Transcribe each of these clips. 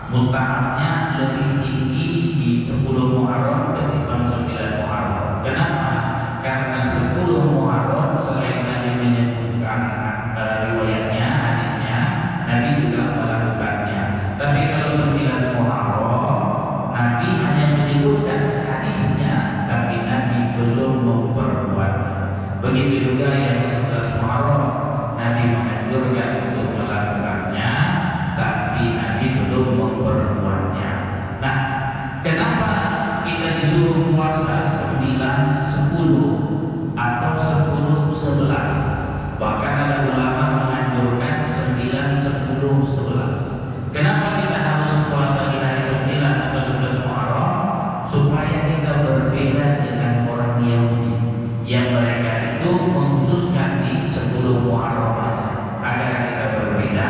mustahabnya lebih tinggi di 10 Muharram ketimbang 9 Muharram. Kenapa? Karena 10 Muharram selain Nabi menyebutkan riwayatnya, hadisnya, Nabi juga melakukannya. Tapi kalau 9 Muharram, Nabi hanya menyebutkan hadisnya, tapi Nabi belum memperbuatnya. Begitu juga yang 11 Muharram, Nabi menganjurkan untuk melakukannya, tapi Nabi belum memperbuatnya. Nah, kenapa kita disuruh puasa 9, 10 atau 10, 11? Bahkan ada ulama menganjurkan 9, 10, 11. Kenapa kita harus puasa di hari 9 atau 11 Muharram? Supaya kita berbeda dengan orang Yahudi yang mereka itu mengkhususkan di 10 Muharram agar kita berbeda.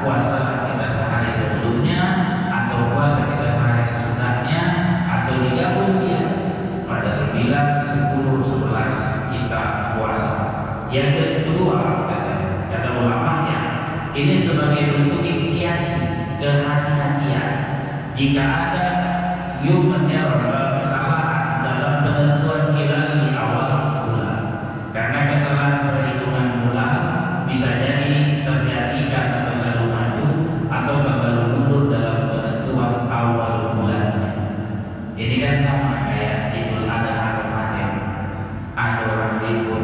Puasalah kita sehari sebelumnya, atau puasa kita sehari sesudahnya, atau digabung dia pada 9, 10, 11 kita puasa. Yang kedua, kata ulamanya, ini sebagai bentuk ikhtiar, kehati-hatian. Jika ada human error, kesalahan dalam penentuan hilal di awal bulan, karena kesalahan perhitungan bulan bisa jadi terjadi karena terlalu maju atau terlalu mundur dalam penentuan awal bulannya. Ini kan sama kayak Idul Adha kemarin, ada orang libur,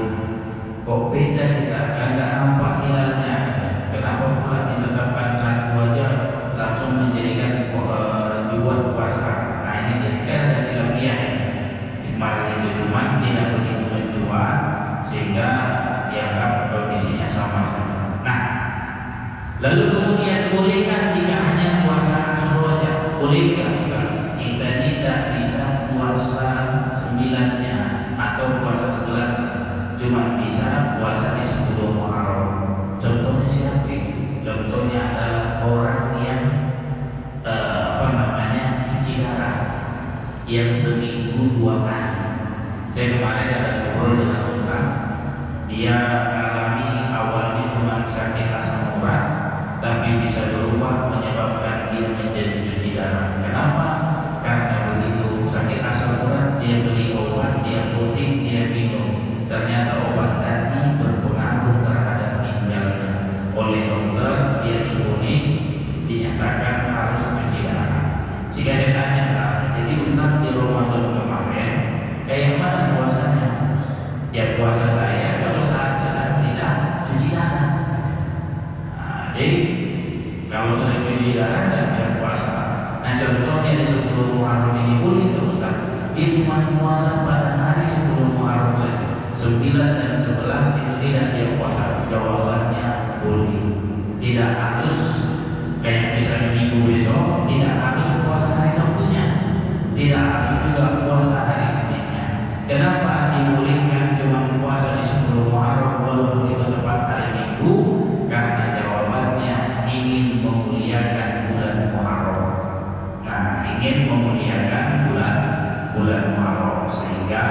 kok beda kita, nggak nampak hilalnya. Kenapa pula ditetapkan satu aja langsung menjadikan dibuat puasa? Nah ini kan ada hilafiyah. Kemarin itu cuma tidak begitu mencuat sehingga dianggap kondisinya sama saja. Nah, lalu kemudian bolehkah jika hanya puasa Asyura saja? Bolehkah kita tidak bisa puasa 9-nya atau puasa 11, cuma bisa puasa di 10 Muharram? Contohnya siapa itu? Contohnya adalah orang yang cuci darah yang seminggu 2 kali. Saya kemarin ada ngobrol dengan Ustaz. Dia alami awalnya cuma sakit asam urat, tapi bisa berubah menyebabkan dia menjadi cuci darah. Kenapa? Karena begitu sakit asam urat, dia beli obat, dia rutin, dia minum. Ternyata obat tadi berpengaruh terhadap ginjalnya. Oleh dokter dia divonis, dinyatakan harus cuci darah. Jika saya tanya, jadi Ustaz di Ramadan kemarin kayak mana puasanya? Ya puasa saya kalau saat sedang tidak cuci darah. Jadi kalau sedang cuci darah dan bisa puasa. Nah contohnya di 10 Muharram ini boleh nggak Ustaz? Dia cuma puasa pada hari 10 Muharram saja. 9 dan 11 itu tidak dia puasa. Jawabannya boleh. Tidak harus kayak misalnya minggu besok, tidak harus puasa hari Sabtunya, tidak harus juga puasa hari Seninnya. Kenapa dibolehkan cuma puasa di 10 Muharram walaupun itu tepat hari Minggu? Karena jawabannya ingin memuliakan bulan Muharram. Nah, ingin memuliakan bulan Muharram sehingga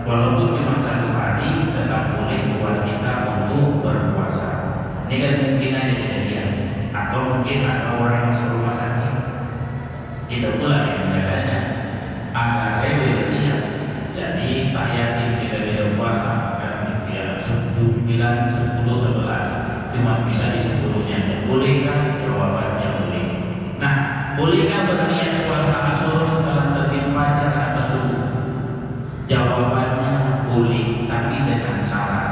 walaupun cuma 1 hari tetap boleh buat kita untuk berpuasa. Ini kan mungkin aja kejadian, atau mungkin ada orang masuk rumah sakit, kita pula yang menjaganya, agak rewel dia, jadi tak yakin kita bisa puasa, kan dia 9, 10, 11, cuma bisa di 10-nya. Bolehkah? Jawabannya boleh. Nah, bolehkah berniat puasa Asyura setelah terbit fajar atau subuh? Jawabannya boleh, tapi dengan syarat.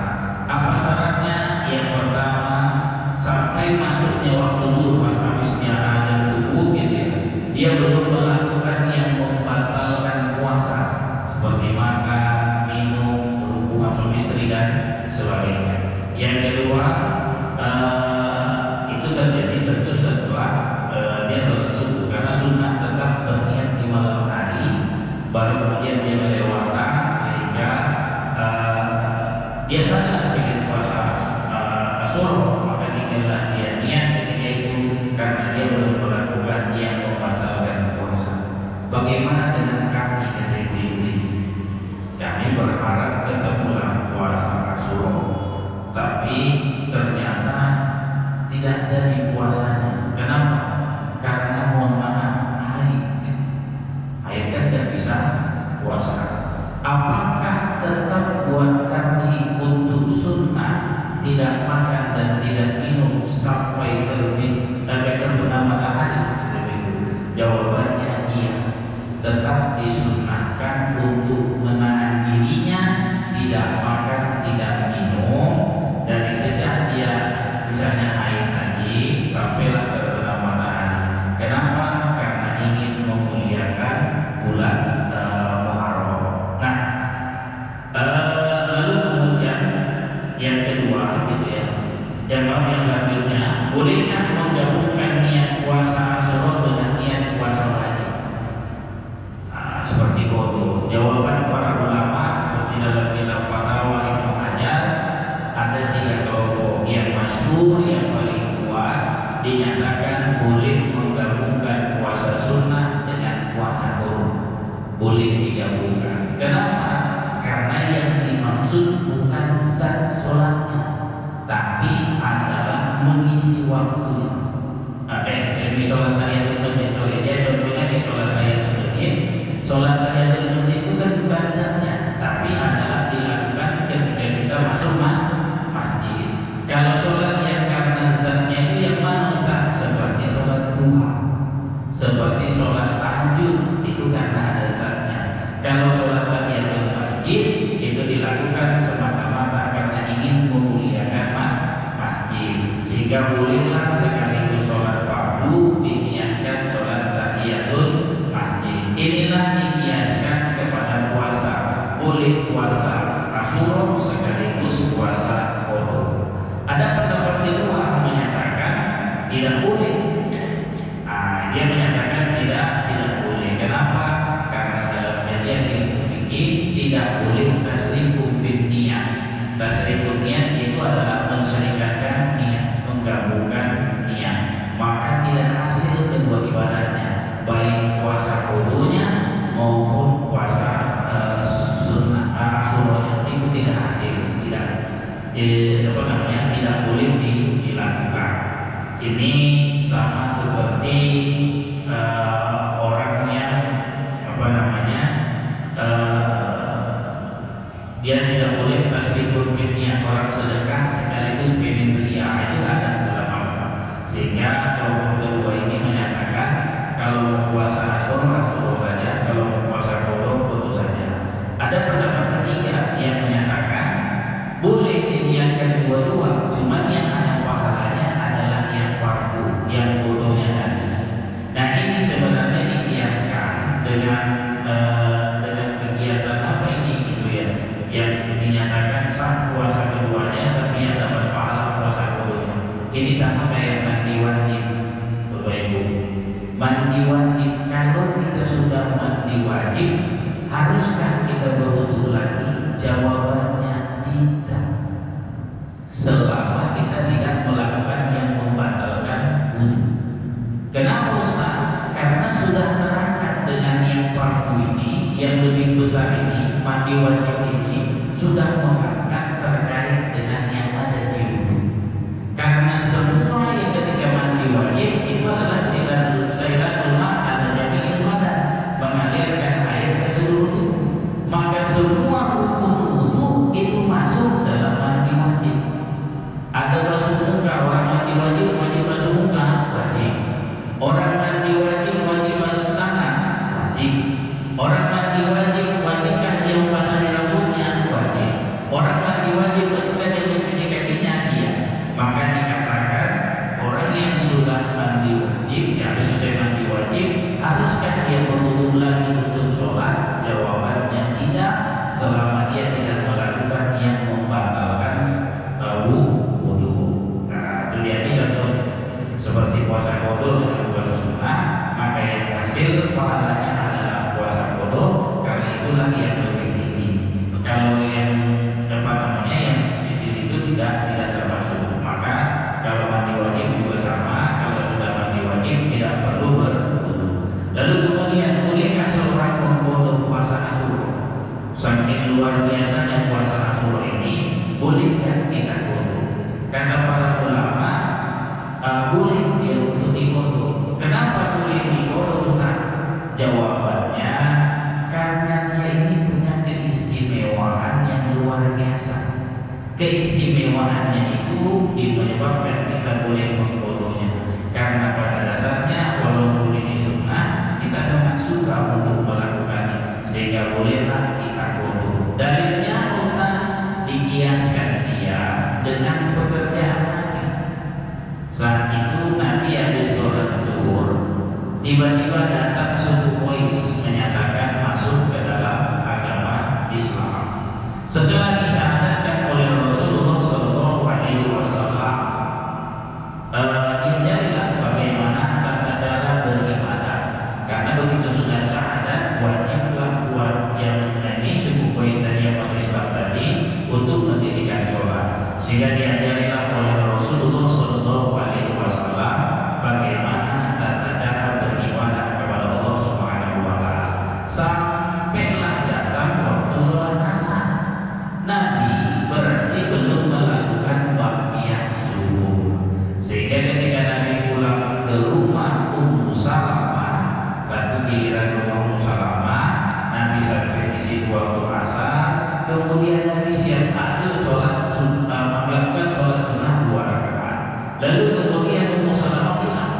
Apa syaratnya? Yang pertama, sampai masuknya waktu zuhur, pas habisnya azan subuh gitu ya, dia belum melakukan yang membatalkan puasa seperti makan, minum, berhubungan suami istri dan sebagainya. Yang kedua, itu terjadi tentu setelah dia sholat subuh, karena sunnah tetap berniat di malam hari, baru kemudian dia melewatkan sehingga dia sadar ingin puasa Asyura, maka tinggallah dia niat ketika itu karena dia belum melakukan yang membatalkan puasa. Bagaimana dengan kami kata ibu-ibu? Kami berharap ketemulah puasa Asyura, tapi ternyata tidak tidak jadi puasanya. Kenapa? Karena mohon maaf, haid kan tidak bisa puasa. Apakah tetap buat kami untuk sunnah tidak makan dan tidak minum sampai terbenam matahari? Jawabannya iya, tetap disunnahkan untuk menahan dirinya tidak makan tidak minum dari sejak dia misalnya haid tadi sampailah terbenam matahari. Kenapa? Karena ingin memuliakan bulan Muharram. Nah, lalu kemudian yang kedua gitu ya, yang selanjutnya, bolehkah menggabungkan niat puasa Asyura dengan niat puasa wajib? Seperti itu jawaban para ulama seperti dalam kitab Fatwa Ibnu Hajar, ada 3 kelompok. Yang masyhur yang paling kuat dinyatakan boleh menggabungkan puasa sunnah dengan puasa qada. Boleh digabungkan. Kenapa? Karena yang dimaksud bukan zat sholatnya, tapi adalah mengisi waktunya. Ini sholat tahiyatul masjid. Dia contohnya di sholat tahiyatul masjid. Sholat tahiyatul masjid itu kan bukan zatnya, tapi adalah dilakukan ketika kita masuk masjid. Kalau sholat yang karena zatnya itu yang mana? Seperti sholat duha, seperti sholat tahajud, itu karena ada zatnya. Kalau sholat tahiyatul masjid itu dilakukan semata-mata karena ingin memuliakan masjid, sehingga bolehlah sekaligus sholat fardu diniatkan sholat tahiyatul masjid. Inilah dikiaskan kepada puasa. Boleh puasa Asyura sekaligus puasa qada. Ada pendapat kedua menyatakan tidak boleh. Dia menyatakan tidak boleh. Kenapa? Karena dalam kajian ilmu fikih tidak boleh tasrifun fin niyat. Tasrifun niat itu adalah mensyarikatkan niat, menggabungkan niat. Maka tidak hasil kedua ibadahnya, baik puasa qadanya maupun puasa sunnah Asyuranya itu tidak hasil, tidak boleh dilakukan. Ini sama seperti orang yang dia tidak boleh tasbihul niat orang sedekah sekaligus pengen belia, itu ada dalam agama. Sehingga kelompok kedua ini menyatakan kalau puasa Asyura saja, kalau puasa qada saja. Ada pendapat ketiga yang menyatakan boleh diniatkan dua-dua, cuma yang ada pahalanya adalah yang fardu, yang qadanya tadi. Nah, ini sebenarnya dikiaskan dengan kegiatan apa ini gitu ya, yang dinyatakan sah puasa keduanya tapi yang dapat pahala puasa qadanya. Ini sama kayak mandi wajib, Bapak Ibu. Mandi wajib, kalau kita sudah mandi wajib, haruskah kita berwudu lagi? Jawabannya tidak. Selama kita tidak melakukan yang membatalkan wudu. Kenapa Ustaz? Karena sudah terangkat dengan yang fardu ini, yang lebih besar ini, mandi wajib ini sudah mengangkat terkait dengan yang ada di wudu. Karena semua yang ketika mandi wajib itu adalah sailatul ma' ala jami'il badan, mengalirkan air ke seluruh tubuh. Maka semua rukun wudu itu masuk dalam mandi wajib. Ada basuh muka, orang mandi wajib basuh muka, wajib. Orang mandi wajib basuh tangan, wajib. Orang mandi wajibkan dia membasahi rambutnya, wajib. Orang mandi wajib dia mencuci kakinya, iya. Maka dikatakan orang yang sudah mandi wajib, yang selesai mandi wajib, haruskah dia berwudu lagi untuk sholat? Jawabannya tidak, selama dia tidak melakukan yang membatalkan wudu. Nah, itu dia contohnya. Seperti puasa qada dengan puasa sunnah, maka yang hasil pahalanya adalah puasa qada, karena itulah yang lebih tinggi. Kalau yang yang kecil itu tidak termasuk. Maka kalau mandi wajib juga sama, kalau sudah mandi wajib tidak perlu berwudu. Lalu kemudian bolehkah seorang mengqada puasa Asyura? Saking luar biasanya puasa Asyura ini, bolehkah kita qada? Kata para ulama, Jawabannya, karena dia ini punya keistimewaan yang luar biasa. Keistimewaannya itu menyebabkan kita boleh mengkodonya. Karena pada dasarnya walaupun ini sunnah, kita sangat suka untuk melakukannya, sehingga bolehlah kita kodo. Dalilnya Ustaz, dikiaskan dia dengan pekerjaan Nabi. Saat itu Nabi habis sholat zuhur, tiba-tiba datang suku Quraisy menyatakan masuk ke dalam agama Islam. Setelah disyahadatkan oleh Rasulullah Shallallahu Alaihi Wasallam, diajarilah bagaimana tata cara beribadah. Karena begitu sudah syahadat, wajiblah buat yang ini suku Quraisy tadi yang masuk Islam tadi untuk mendirikan sholat. Sehingga diajarilah oleh Rasulullah Shallallahu Alaihi Wasallam bagaimana tata cara beribadah kepada Allah Subhanahu Wa Taala. Sampailah datang waktu sholat asar. Nabi berarti belum melakukan baqiyah subuh, sehingga ketika Nabi pulang ke rumah Ummu Salamah, satu giliran rumah Ummu Salamah, Nabi sampai di situ waktu asar, kemudian Nabi siap ada sholat melakukan sholat sunnah 2 rakaat. Lalu kemudian Ummu Salamah bilang,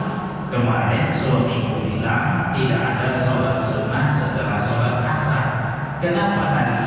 kemarin suamiku bilang tidak ada sholat sunnah setelah sholat asar. Kenapa hari